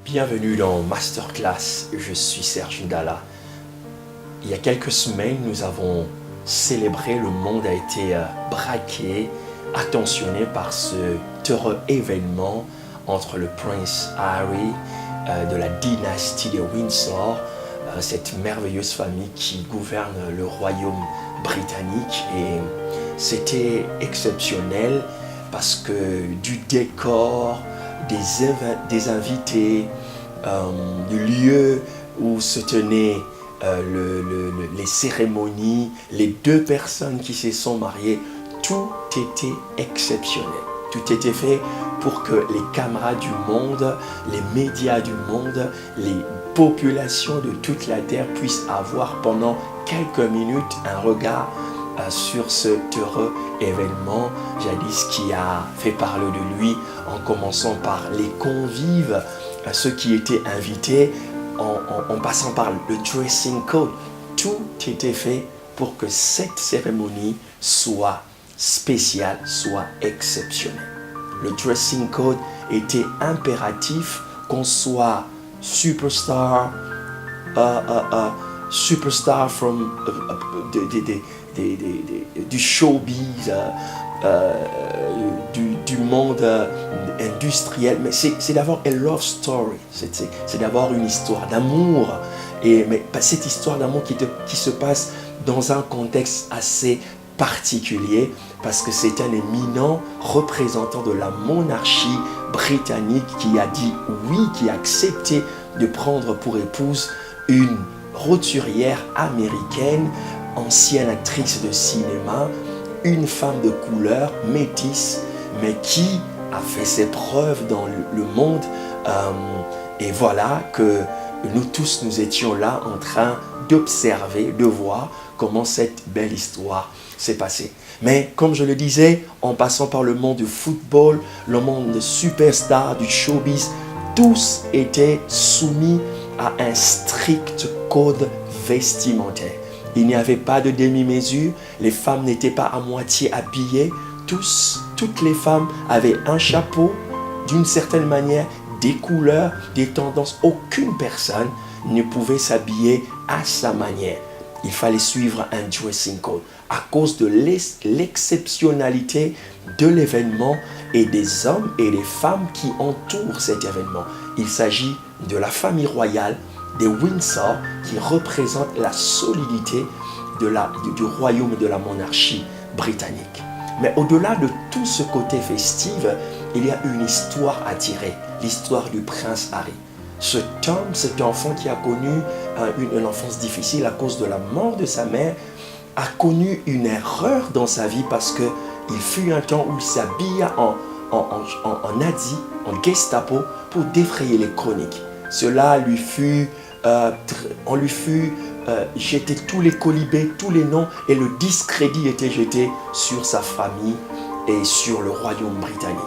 Bienvenue dans Masterclass, je suis Serge Ndala. Il y a quelques semaines, nous avons célébré, le monde a été braqué, attentionné par ce heureux événement entre le prince Harry de la dynastie de Windsor, cette merveilleuse famille qui gouverne le royaume britannique. Et c'était exceptionnel parce que du décor, des invités, du lieu où se tenaient les cérémonies, les deux personnes qui se sont mariées, tout était exceptionnel. Tout était fait pour que les caméras du monde, les médias du monde, les populations de toute la terre puissent avoir pendant quelques minutes un regard sur ce heureux événement jadis qui a fait parler de lui, en commençant par les convives, ceux qui étaient invités, en passant par le dressing code. Tout était fait pour que cette cérémonie soit spéciale, soit exceptionnelle. Le dressing code était impératif, qu'on soit superstar from du showbiz, du monde industriel, mais c'est d'avoir a love story, c'est d'avoir une histoire d'amour, mais cette histoire d'amour qui se passe dans un contexte assez particulier, parce que c'est un éminent représentant de la monarchie britannique qui a dit oui, qui a accepté de prendre pour épouse une roturière américaine, ancienne actrice de cinéma, une femme de couleur, métisse, mais qui a fait ses preuves dans le monde. Et voilà que nous tous, nous étions là en train d'observer, de voir comment cette belle histoire s'est passée. Mais comme je le disais, en passant par le monde du football, le monde de superstars, du showbiz, tous étaient soumis à un strict code vestimentaire. Il n'y avait pas de demi-mesure, les femmes n'étaient pas à moitié habillées. Toutes les femmes avaient un chapeau, d'une certaine manière, des couleurs, des tendances. Aucune personne ne pouvait s'habiller à sa manière. Il fallait suivre un dressing code à cause de l'exceptionnalité de l'événement et des hommes et des femmes qui entourent cet événement. Il s'agit de la famille royale des Windsor qui représente la solidité du royaume et de la monarchie britannique. Mais au-delà de tout ce côté festif, il y a une histoire à tirer, l'histoire du prince Harry. Cet homme, cet enfant qui a connu une enfance difficile à cause de la mort de sa mère, a connu une erreur dans sa vie parce qu'il fut un temps où il s'habilla en nazi, en Gestapo, pour défrayer les chroniques. Cela lui fut, on lui fut jeté tous les colibés, tous les noms, et le discrédit était jeté sur sa famille et sur le royaume britannique.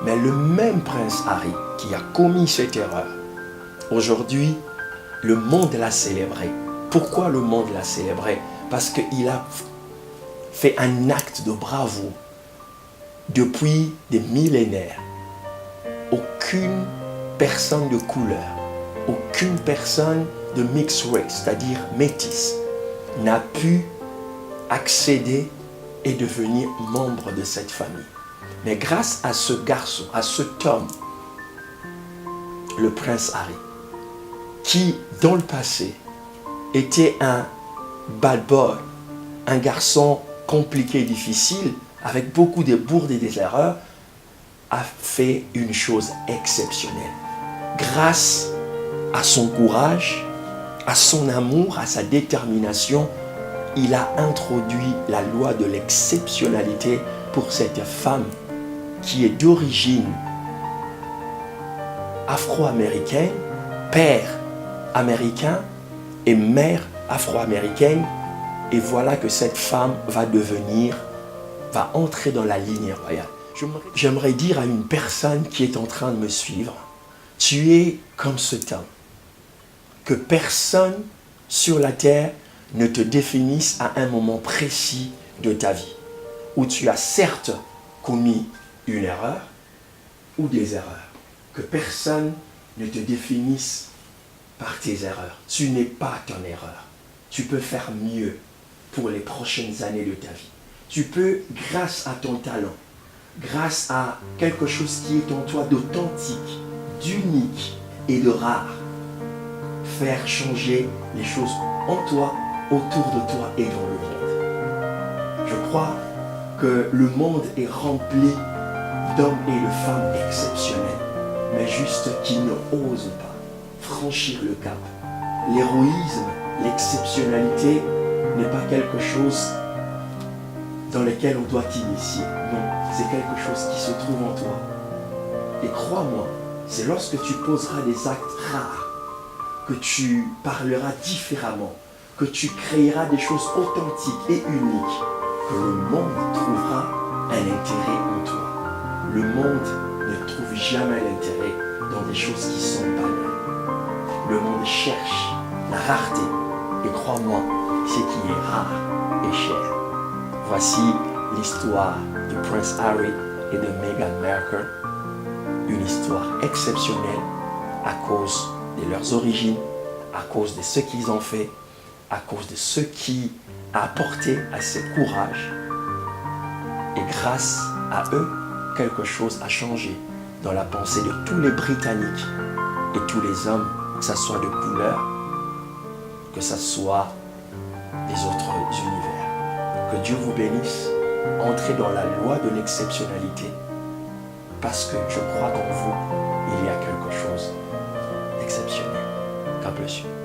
Mais le même prince Harry qui a commis cette erreur, aujourd'hui, le monde l'a célébré. Pourquoi le monde l'a célébré? Parce qu'il a fait un acte de bravoure depuis des millénaires. Aucune personne de couleur, aucune personne de mixed race, c'est-à-dire métisse, n'a pu accéder et devenir membre de cette famille. Mais grâce à ce garçon, à cet homme, le prince Harry, qui dans le passé était un bad boy, un garçon compliqué et difficile, avec beaucoup de bourdes et des erreurs, a fait une chose exceptionnelle. Grâce à son courage, à son amour, à sa détermination, il a introduit la loi de l'exceptionnalité pour cette femme qui est d'origine afro-américaine, père américain et mère afro-américaine. Et voilà que cette femme va entrer dans la ligne royale. J'aimerais dire à une personne qui est en train de me suivre, tu es comme cet homme. Que personne sur la terre ne te définisse à un moment précis de ta vie, où tu as certes commis une erreur ou des erreurs. Que personne ne te définisse par tes erreurs. Tu n'es pas ton erreur. Tu peux faire mieux pour les prochaines années de ta vie. Tu peux, grâce à ton talent, grâce à quelque chose qui est en toi d'authentique, d'unique et de rare, faire changer les choses en toi, autour de toi et dans le monde. Je crois que le monde est rempli d'hommes et de femmes exceptionnels, mais juste qui ne osent pas franchir le cap. L'héroïsme, l'exceptionnalité n'est pas quelque chose dans lequel on doit t'initier. Non, c'est quelque chose qui se trouve en toi. Et crois-moi, c'est lorsque tu poseras des actes rares, que tu parleras différemment, que tu créeras des choses authentiques et uniques, que le monde trouvera un intérêt en toi. Le monde ne trouve jamais l'intérêt dans des choses qui sont banales. Le monde cherche la rareté. Et crois-moi, ce qui est rare est cher. Voici l'histoire de Prince Harry et de Meghan Markle. Une histoire exceptionnelle à cause de leurs origines, à cause de ce qu'ils ont fait, à cause de ce qui a apporté à ce courage. Et grâce à eux, quelque chose a changé dans la pensée de tous les Britanniques et tous les hommes, que ce soit de couleur, que ce soit des autres univers. Que Dieu vous bénisse. Entrez dans la loi de l'exceptionnalité, parce que je crois qu'en vous, il y a quelque chose d'exceptionnel. God bless you.